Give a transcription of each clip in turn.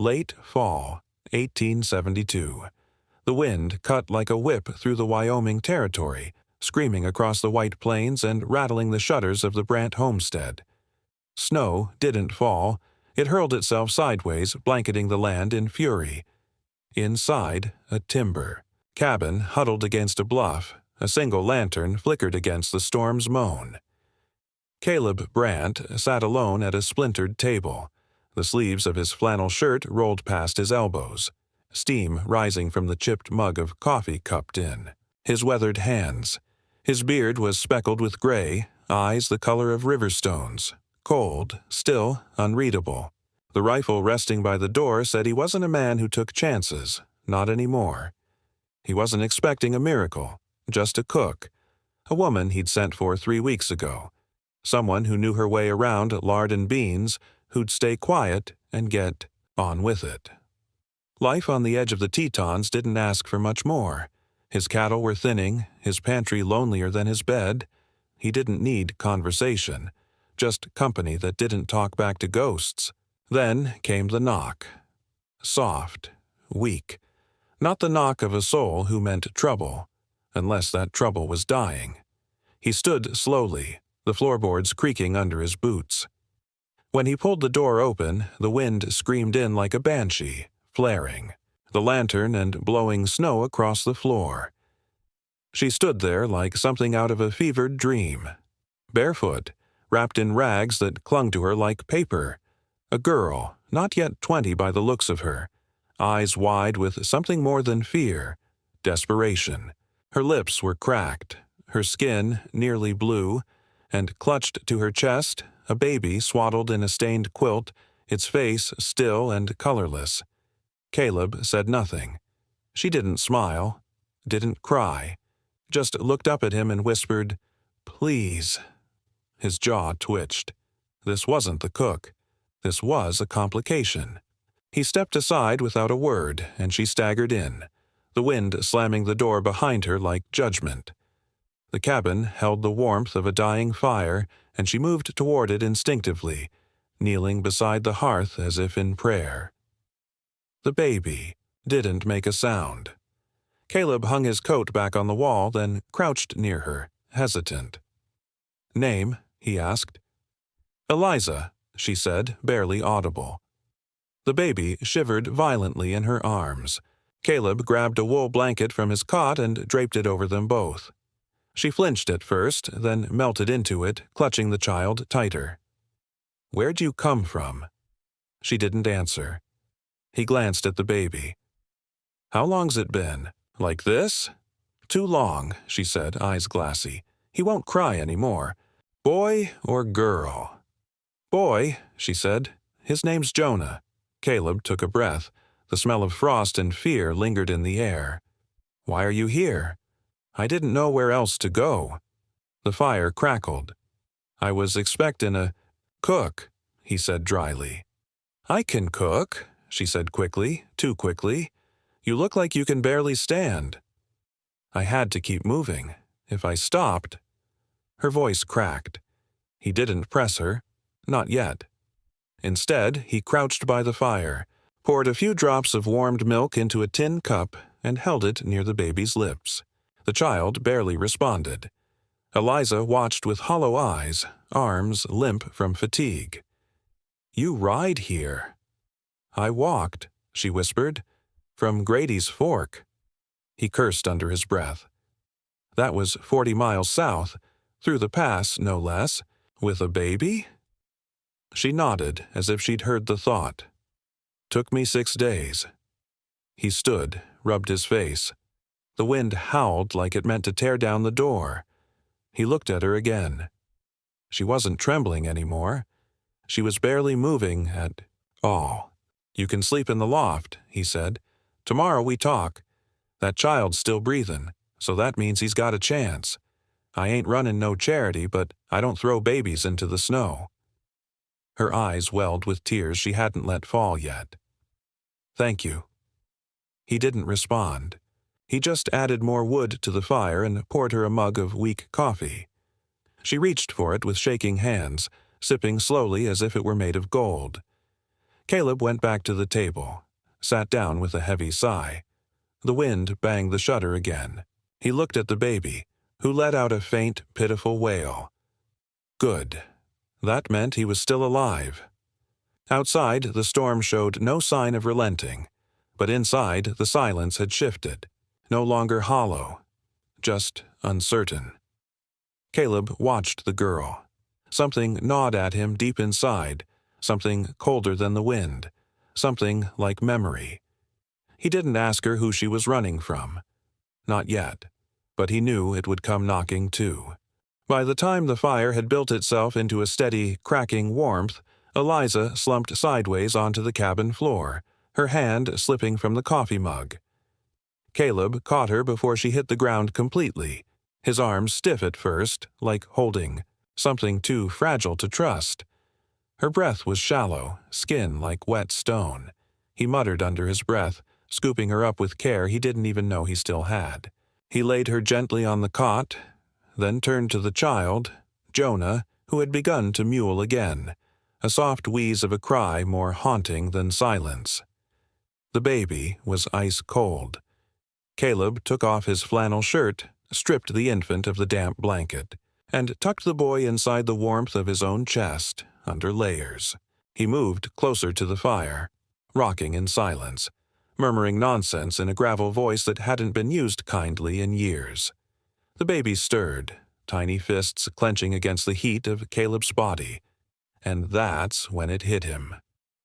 late fall, 1872. The wind cut like a whip through the Wyoming territory, screaming across the white plains and rattling the shutters of the Brant homestead. Snow didn't fall. It hurled itself sideways, blanketing the land in fury. Inside, a timber cabin huddled against a bluff. A single lantern flickered against the storm's moan. Caleb Brant sat alone at a splintered table. The sleeves of his flannel shirt rolled past his elbows, steam rising from the chipped mug of coffee cupped in his weathered hands. His beard was speckled with gray, eyes the color of river stones, cold, still unreadable. The rifle resting by the door said he wasn't a man who took chances, not anymore. He wasn't expecting a miracle, just a cook, a woman he'd sent for 3 weeks ago, someone who knew her way around lard and beans, who'd stay quiet and get on with it. Life on the edge of the Tetons didn't ask for much more. His cattle were thinning, his pantry lonelier than his bed. He didn't need conversation, just company that didn't talk back to ghosts. Then came the knock. Soft, weak. Not the knock of a soul who meant trouble, unless that trouble was dying. He stood slowly, the floorboards creaking under his boots. When he pulled the door open, the wind screamed in like a banshee, flaring, the lantern and blowing snow across the floor. She stood there like something out of a fevered dream, barefoot, wrapped in rags that clung to her like paper. A girl, not yet 20 by the looks of her, eyes wide with something more than fear, desperation. Her lips were cracked, her skin nearly blue, and clutched to her chest, a baby swaddled in a stained quilt, its face still and colorless. Caleb said nothing. She didn't smile, didn't cry, just looked up at him and whispered, "Please." His jaw twitched. This wasn't the cook. This was a complication. He stepped aside without a word, and she staggered in, the wind slamming the door behind her like judgment. The cabin held the warmth of a dying fire, and she moved toward it instinctively, kneeling beside the hearth as if in prayer. The baby didn't make a sound. Caleb hung his coat back on the wall, then crouched near her, hesitant. "Name?" he asked. "Eliza," she said, barely audible. The baby shivered violently in her arms. Caleb grabbed a wool blanket from his cot and draped it over them both. She flinched at first, then melted into it, clutching the child tighter. "Where'd you come from?" She didn't answer. He glanced at the baby. "How long's it been? Like this?" "Too long," she said, eyes glassy. "He won't cry anymore. Boy or girl?" "Boy," she said. "His name's Jonah." Caleb took a breath. The smell of frost and fear lingered in the air. "Why are you here?" "I didn't know where else to go." The fire crackled. "I was expectin' a cook," he said dryly. "I can cook," she said quickly, too quickly. "You look like you can barely stand." "I had to keep moving. If I stopped—" Her voice cracked. He didn't press her. Not yet. Instead, he crouched by the fire, poured a few drops of warmed milk into a tin cup, and held it near the baby's lips. The child barely responded. Eliza watched with hollow eyes, arms limp from fatigue. "You ride here." "I walked," she whispered, "from Grady's Fork." He cursed under his breath. That was 40 miles south, through the pass, no less, with a baby? She nodded, as if she'd heard the thought. "Took me 6 days." He stood, rubbed his face. The wind howled like it meant to tear down the door. He looked at her again. She wasn't trembling anymore. She was barely moving at all. "You can sleep in the loft," he said. "Tomorrow we talk. That child's still breathin', so that means he's got a chance. I ain't runnin' no charity, but I don't throw babies into the snow." Her eyes welled with tears she hadn't let fall yet. "Thank you." He didn't respond. He just added more wood to the fire and poured her a mug of weak coffee. She reached for it with shaking hands, sipping slowly as if it were made of gold. Caleb went back to the table, sat down with a heavy sigh. The wind banged the shutter again. He looked at the baby, who let out a faint, pitiful wail. Good. That meant he was still alive. Outside, the storm showed no sign of relenting, but inside, the silence had shifted, no longer hollow, just uncertain. Caleb watched the girl. Something gnawed at him deep inside, something colder than the wind, something like memory. He didn't ask her who she was running from. Not yet, but he knew it would come knocking too. By the time the fire had built itself into a steady, cracking warmth, Eliza slumped sideways onto the cabin floor, her hand slipping from the coffee mug. Caleb caught her before she hit the ground completely, his arms stiff at first, like holding something too fragile to trust. Her breath was shallow, skin like wet stone. He muttered under his breath, scooping her up with care he didn't even know he still had. He laid her gently on the cot, then turned to the child, Jonah, who had begun to mewl again, a soft wheeze of a cry more haunting than silence. The baby was ice cold. Caleb took off his flannel shirt, stripped the infant of the damp blanket, and tucked the boy inside the warmth of his own chest, under layers. He moved closer to the fire, rocking in silence, murmuring nonsense in a gravel voice that hadn't been used kindly in years. The baby stirred, tiny fists clenching against the heat of Caleb's body, and that's when it hit him.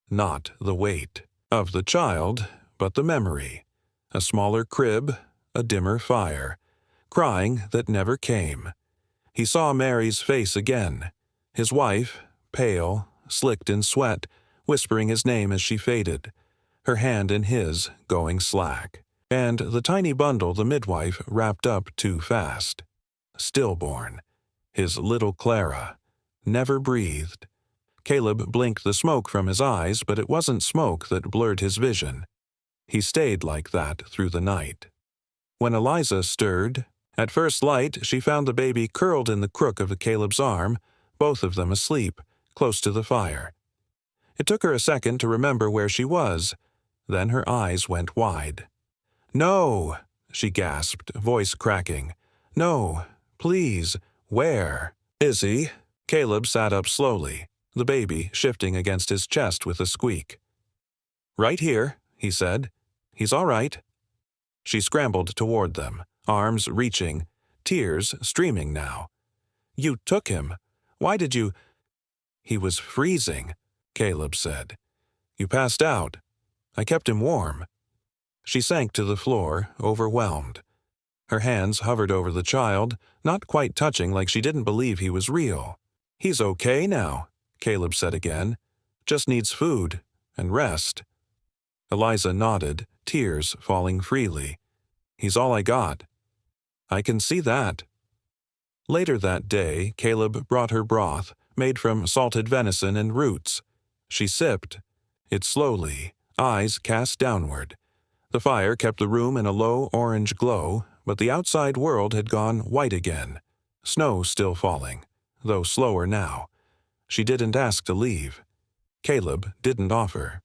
Not the weight of the child, but the memory. A smaller crib, a dimmer fire, crying that never came. He saw Mary's face again, his wife, pale, slicked in sweat, whispering his name as she faded, her hand in his going slack, and the tiny bundle the midwife wrapped up too fast. Stillborn, his little Clara, never breathed. Caleb blinked the smoke from his eyes, but it wasn't smoke that blurred his vision. He stayed like that through the night. When Eliza stirred, at first light she found the baby curled in the crook of Caleb's arm, both of them asleep, close to the fire. It took her a second to remember where she was. Then her eyes went wide. "No!" she gasped, voice cracking. "No, please, where is he?" Caleb sat up slowly, the baby shifting against his chest with a squeak. "Right here," he said. "He's all right." She scrambled toward them, arms reaching, tears streaming now. "You took him. Why did you—" "He was freezing," Caleb said. "You passed out. I kept him warm." She sank to the floor, overwhelmed. Her hands hovered over the child, not quite touching, like she didn't believe he was real. "He's okay now," Caleb said again. "Just needs food and rest." Eliza nodded, tears falling freely. "He's all I got." "I can see that." Later that day, Caleb brought her broth, made from salted venison and roots. She sipped it slowly, eyes cast downward. The fire kept the room in a low orange glow, but the outside world had gone white again. Snow still falling, though slower now. She didn't ask to leave. Caleb didn't offer.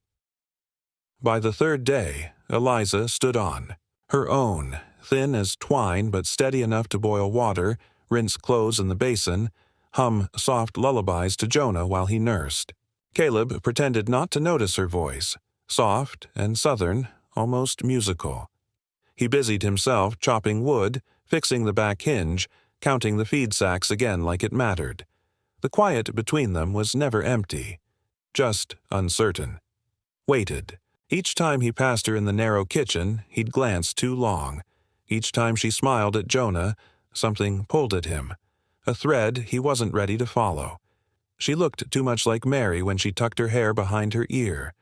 By the third day, Eliza stood on. Her own, thin as twine but steady enough to boil water, rinse clothes in the basin, hum soft lullabies to Jonah while he nursed. Caleb pretended not to notice her voice, soft and southern, almost musical. He busied himself chopping wood, fixing the back hinge, counting the feed sacks again like it mattered. The quiet between them was never empty, just uncertain. Waited. Each time he passed her in the narrow kitchen, he'd glance too long. Each time she smiled at Jonah, something pulled at him, a thread he wasn't ready to follow. She looked too much like Mary when she tucked her hair behind her ear.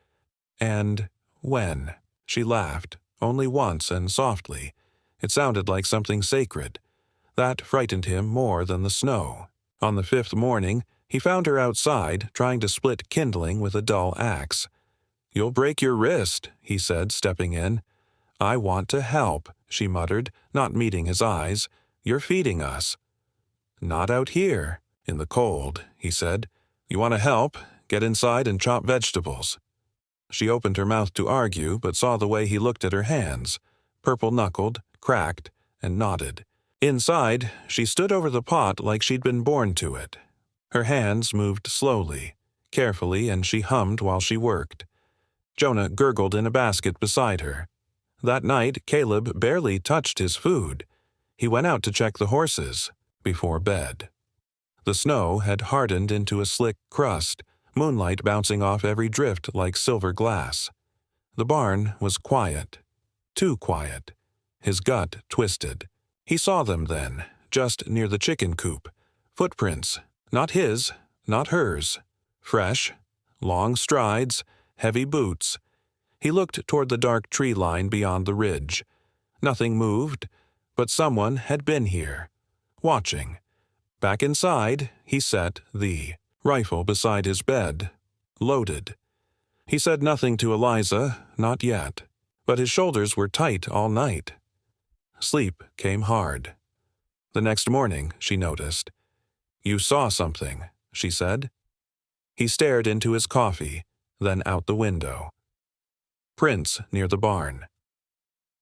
And when? She laughed, only once and softly. It sounded like something sacred. That frightened him more than the snow. On the fifth morning, he found her outside, trying to split kindling with a dull axe. "You'll break your wrist," he said, stepping in. "I want to help," she muttered, not meeting his eyes. "You're feeding us." "Not out here, in the cold," he said. "You want to help? Get inside and chop vegetables." She opened her mouth to argue, but saw the way he looked at her hands, purple-knuckled, cracked, and knotted. Inside, she stood over the pot like she'd been born to it. Her hands moved slowly, carefully, and she hummed while she worked. Jonah gurgled in a basket beside her. That night, Caleb barely touched his food. He went out to check the horses before bed. The snow had hardened into a slick crust, moonlight bouncing off every drift like silver glass. The barn was quiet. Too quiet. His gut twisted. He saw them then, just near the chicken coop. Footprints. Not his, not hers. Fresh, long strides, heavy boots. He looked toward the dark tree line beyond the ridge. Nothing moved, but someone had been here, watching. Back inside, he set the rifle beside his bed, loaded. He said nothing to Eliza, not yet, but his shoulders were tight all night. Sleep came hard. The next morning, she noticed. "You saw something," she said. He stared into his coffee, then out the window. Prints near the barn.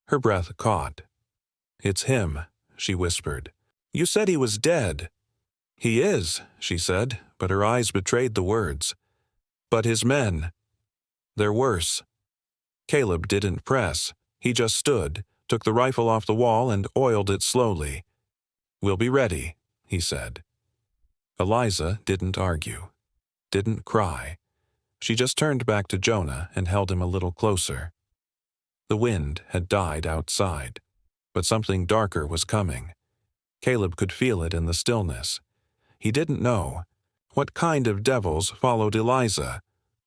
Her breath caught. "It's him," she whispered. "You said he was dead." "He is," she said, but her eyes betrayed the words. "But his men, they're worse." Caleb didn't press. He just stood, took the rifle off the wall and oiled it slowly. "We'll be ready," he said. Eliza didn't argue, didn't cry. She just turned back to Jonah and held him a little closer. The wind had died outside, but something darker was coming. Caleb could feel it in the stillness. He didn't know what kind of devils followed Eliza,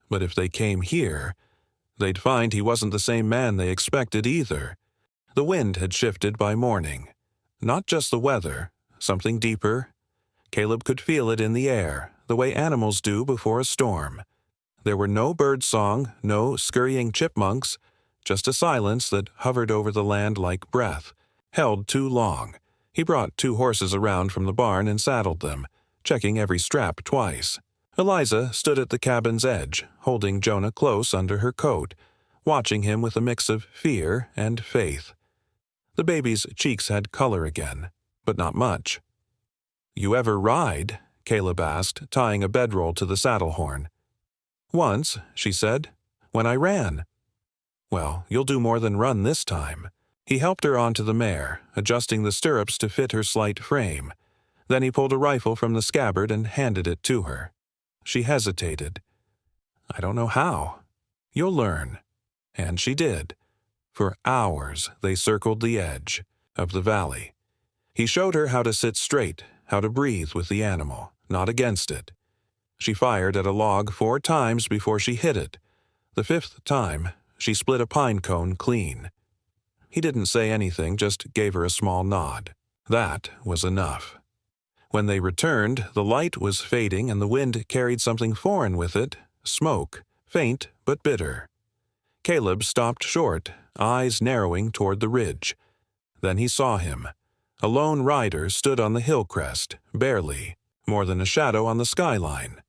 but if they came here, they'd find he wasn't the same man they expected either. The wind had shifted by morning. Not just the weather, something deeper. Caleb could feel it in the air, the way animals do before a storm. There were no bird song, no scurrying chipmunks, just a silence that hovered over the land like breath, held too long. He brought 2 horses around from the barn and saddled them, checking every strap twice. Eliza stood at the cabin's edge, holding Jonah close under her coat, watching him with a mix of fear and faith. The baby's cheeks had color again, but not much. "You ever ride?" Caleb asked, tying a bedroll to the saddle horn. "Once," she said, "when I ran." "Well, you'll do more than run this time." He helped her onto the mare, adjusting the stirrups to fit her slight frame. Then he pulled a rifle from the scabbard and handed it to her. She hesitated. "I don't know how." "You'll learn." And she did. For hours they circled the edge of the valley. He showed her how to sit straight, how to breathe with the animal, not against it. She fired at a log 4 times before she hit it. The 5th time, she split a pine cone clean. He didn't say anything, just gave her a small nod. That was enough. When they returned, the light was fading and the wind carried something foreign with it, smoke, faint but bitter. Caleb stopped short, eyes narrowing toward the ridge. Then he saw him. A lone rider stood on the hill crest, barely, more than a shadow on the skyline.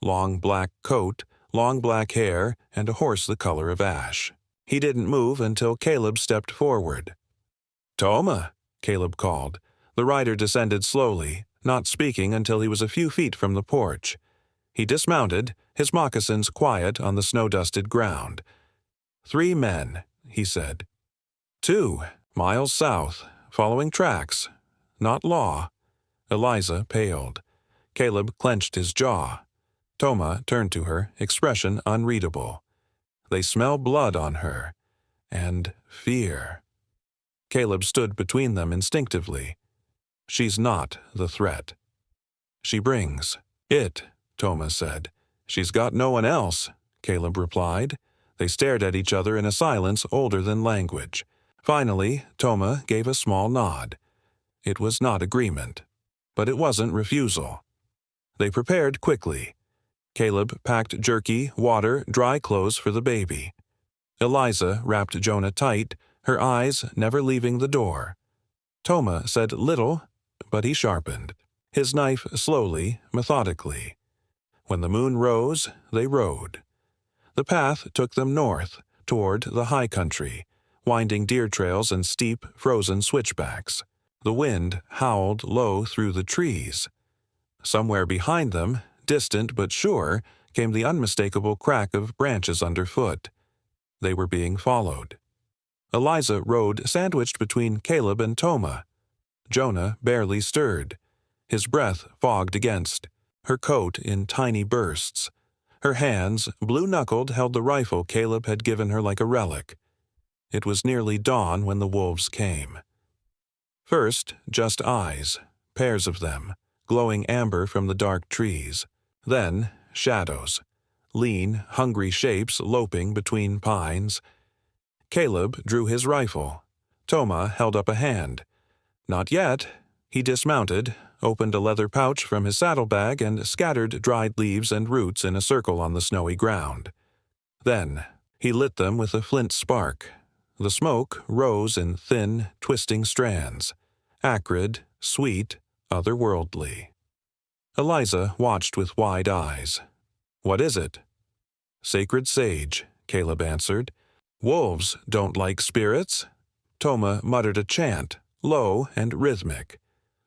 Long black coat, long black hair, and a horse the color of ash. He didn't move until Caleb stepped forward. "Toma," Caleb called. The rider descended slowly, not speaking until he was a few feet from the porch. He dismounted, his moccasins quiet on the snow-dusted ground. 3 men, he said. 2, miles south, following tracks. Not law. Eliza paled. Caleb clenched his jaw. Toma turned to her, expression unreadable. They smell blood on her. And fear. Caleb stood between them instinctively. She's not the threat. She brings it, Toma said. She's got no one else, Caleb replied. They stared at each other in a silence older than language. Finally, Toma gave a small nod. It was not agreement, but it wasn't refusal. They prepared quickly. Caleb packed jerky, water, dry clothes for the baby. Eliza wrapped Jonah tight, her eyes never leaving the door. Toma said little, but he sharpened his knife slowly, methodically. When the moon rose, they rode. The path took them north, toward the high country, winding deer trails and steep, frozen switchbacks. The wind howled low through the trees. Somewhere behind them, distant but sure, came the unmistakable crack of branches underfoot. They were being followed. Eliza rode sandwiched between Caleb and Toma. Jonah barely stirred. His breath fogged against, her coat in tiny bursts. Her hands, blue-knuckled, held the rifle Caleb had given her like a relic. It was nearly dawn when the wolves came. First, just eyes, pairs of them, glowing amber from the dark trees. Then, shadows, lean, hungry shapes loping between pines. Caleb drew his rifle. Toma held up a hand. Not yet. He dismounted, opened a leather pouch from his saddlebag, and scattered dried leaves and roots in a circle on the snowy ground. Then, he lit them with a flint spark. The smoke rose in thin, twisting strands, acrid, sweet, otherworldly. Eliza watched with wide eyes. "What is it?" "Sacred sage," Caleb answered. "Wolves don't like spirits." Toma muttered a chant, low and rhythmic.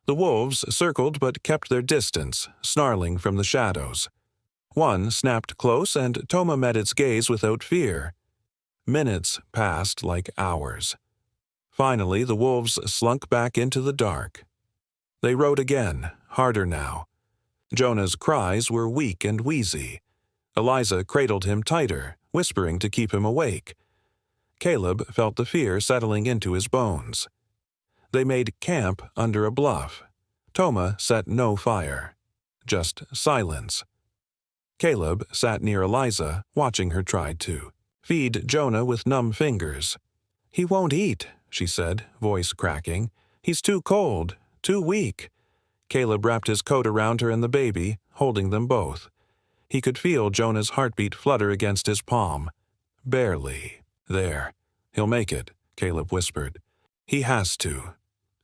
The wolves circled but kept their distance, snarling from the shadows. One snapped close, and Toma met its gaze without fear. Minutes passed like hours. Finally, the wolves slunk back into the dark. They rode again, harder now. Jonah's cries were weak and wheezy. Eliza cradled him tighter, whispering to keep him awake. Caleb felt the fear settling into his bones. They made camp under a bluff. Toma set no fire, just silence. Caleb sat near Eliza, watching her try to feed Jonah with numb fingers. "He won't eat," she said, voice cracking. "He's too cold, too weak." Caleb wrapped his coat around her and the baby, holding them both. He could feel Jonah's heartbeat flutter against his palm. Barely. "There. He'll make it," Caleb whispered. "He has to."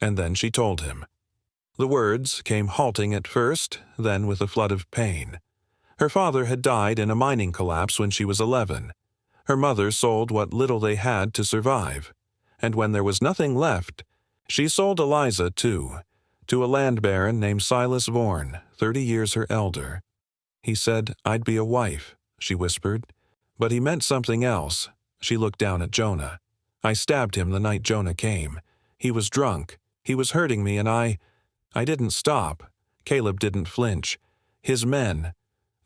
And then she told him. The words came halting at first, then with a flood of pain. Her father had died in a mining collapse when she was 11. Her mother sold what little they had to survive. And when there was nothing left, she sold Eliza too, to a land baron named Silas Vorn, 30 years her elder. "He said I'd be a wife," she whispered. "But he meant something else." She looked down at Jonah. "I stabbed him the night Jonah came. He was drunk. He was hurting me, and I didn't stop." Caleb didn't flinch. "His men,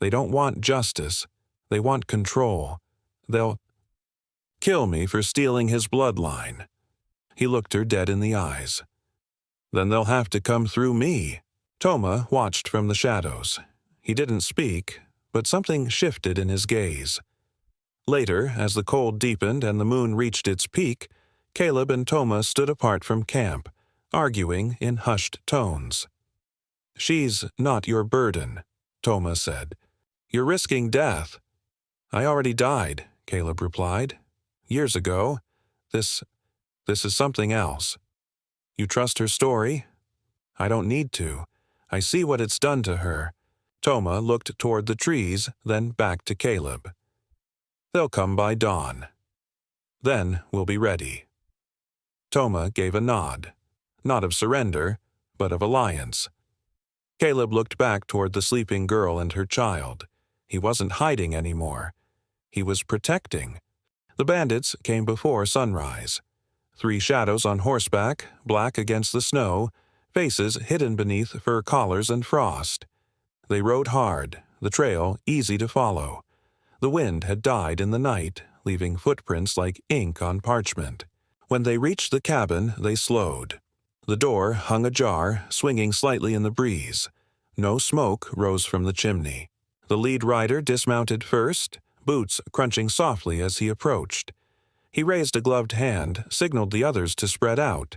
they don't want justice. They want control. They'll kill me for stealing his bloodline." He looked her dead in the eyes. "Then they'll have to come through me." Toma watched from the shadows. He didn't speak, but something shifted in his gaze. Later, as the cold deepened and the moon reached its peak, Caleb and Toma stood apart from camp, arguing in hushed tones. "She's not your burden," Toma said. "You're risking death." "I already died," Caleb replied. "Years ago. This is something else." "You trust her story?" "I don't need to. I see what it's done to her." Toma looked toward the trees, then back to Caleb. "They'll come by dawn. Then we'll be ready." Toma gave a nod, not of surrender, but of alliance. Caleb looked back toward the sleeping girl and her child. He wasn't hiding anymore. He was protecting. The bandits came before sunrise. 3 shadows on horseback, black against the snow, faces hidden beneath fur collars and frost. They rode hard, the trail easy to follow. The wind had died in the night, leaving footprints like ink on parchment. When they reached the cabin, they slowed. The door hung ajar, swinging slightly in the breeze. No smoke rose from the chimney. The lead rider dismounted first, boots crunching softly as he approached. He raised a gloved hand, signaled the others to spread out.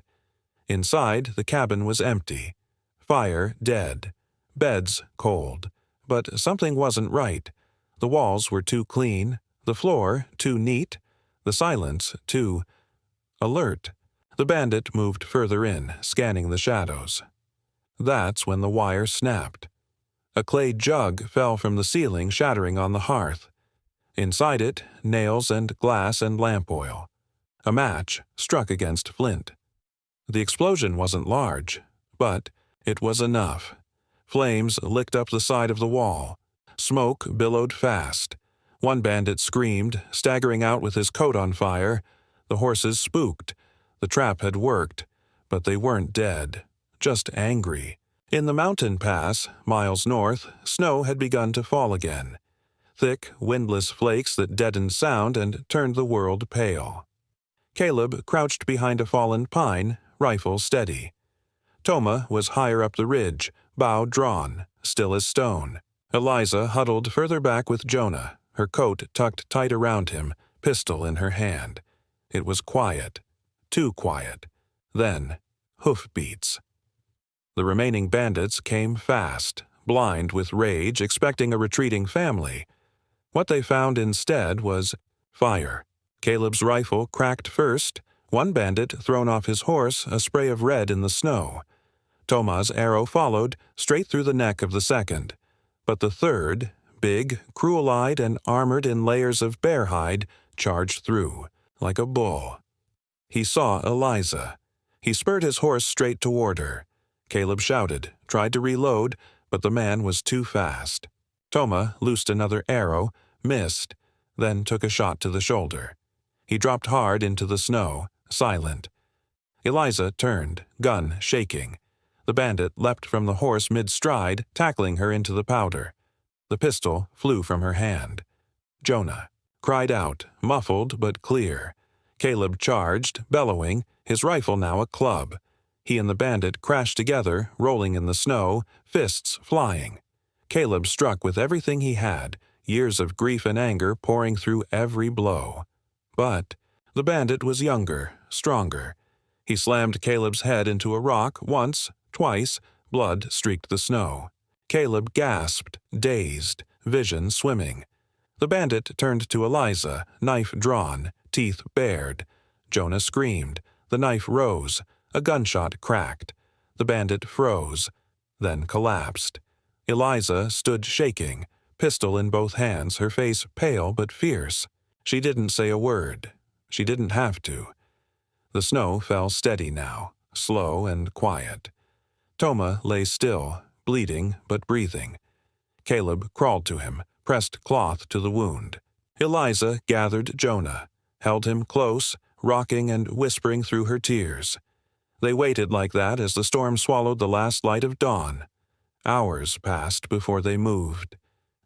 Inside, the cabin was empty. Fire dead. Beds cold. But something wasn't right. The walls were too clean, the floor too neat, the silence too alert. The bandit moved further in, scanning the shadows. That's when the wire snapped. A clay jug fell from the ceiling, shattering on the hearth. Inside it, nails and glass and lamp oil. A match struck against flint. The explosion wasn't large, but it was enough. Flames licked up the side of the wall. Smoke billowed fast. One bandit screamed, staggering out with his coat on fire. The horses spooked. The trap had worked, but they weren't dead, just angry. In the mountain pass, miles north, snow had begun to fall again. Thick, windless flakes that deadened sound and turned the world pale. Caleb crouched behind a fallen pine, rifle steady. Toma was higher up the ridge, bow drawn, still as stone. Eliza huddled further back with Jonah, her coat tucked tight around him, pistol in her hand. It was quiet, too quiet. Then, hoofbeats. The remaining bandits came fast, blind with rage, expecting a retreating family. What they found instead was fire. Caleb's rifle cracked first, one bandit thrown off his horse, a spray of red in the snow. Toma's arrow followed, straight through the neck of the second. But the third, big, cruel-eyed, and armored in layers of bear hide, charged through, like a bull. He saw Eliza. He spurred his horse straight toward her. Caleb shouted, tried to reload, but the man was too fast. Toma loosed another arrow, missed, then took a shot to the shoulder. He dropped hard into the snow, silent. Eliza turned, gun shaking. The bandit leapt from the horse mid-stride, tackling her into the powder. The pistol flew from her hand. Jonah cried out, muffled but clear. Caleb charged, bellowing, his rifle now a club. He and the bandit crashed together, rolling in the snow, fists flying. Caleb struck with everything he had, years of grief and anger pouring through every blow. But the bandit was younger, stronger. He slammed Caleb's head into a rock once, twice, blood streaked the snow. Caleb gasped, dazed, vision swimming. The bandit turned to Eliza, knife drawn, teeth bared. Jonah screamed. The knife rose. A gunshot cracked. The bandit froze, then collapsed. Eliza stood shaking, pistol in both hands, her face pale but fierce. She didn't say a word. She didn't have to. The snow fell steady now, slow and quiet. Toma lay still, bleeding but breathing. Caleb crawled to him, pressed cloth to the wound. Eliza gathered Jonah, held him close, rocking and whispering through her tears. They waited like that as the storm swallowed the last light of dawn. Hours passed before they moved.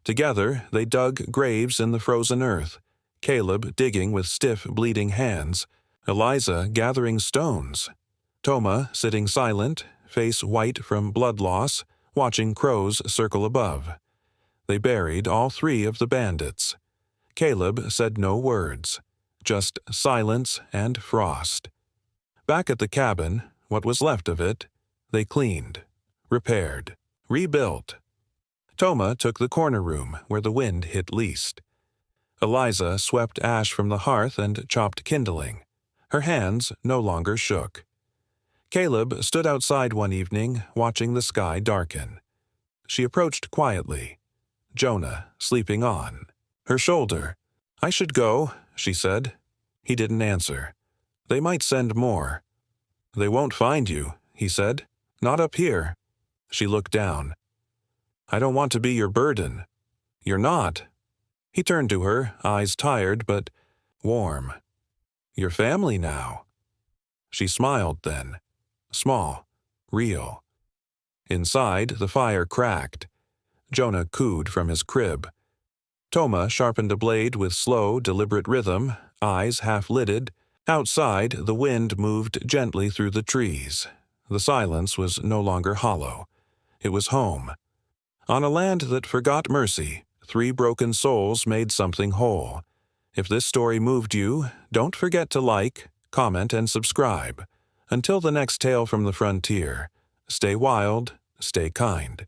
Together they dug graves in the frozen earth, Caleb digging with stiff, bleeding hands, Eliza gathering stones. Toma sitting silent, face white from blood loss, watching crows circle above. They buried all three of the bandits. Caleb said no words, just silence and frost. Back at the cabin, what was left of it, they cleaned, repaired, rebuilt. Toma took the corner room where the wind hit least. Eliza swept ash from the hearth and chopped kindling. Her hands no longer shook. Caleb stood outside one evening, watching the sky darken. She approached quietly. Jonah sleeping on. Her shoulder. "I should go," she said. He didn't answer. "They might send more." "They won't find you," he said. "Not up here." She looked down. "I don't want to be your burden." "You're not." He turned to her, eyes tired but warm. "Your family now." She smiled then. Small, real. Inside, the fire cracked. Jonah cooed from his crib. Toma sharpened a blade with slow, deliberate rhythm, eyes half-lidded. Outside, the wind moved gently through the trees. The silence was no longer hollow. It was home. On a land that forgot mercy, 3 broken souls made something whole. If this story moved you, don't forget to like, comment, and subscribe. Until the next tale from the frontier, stay wild, stay kind.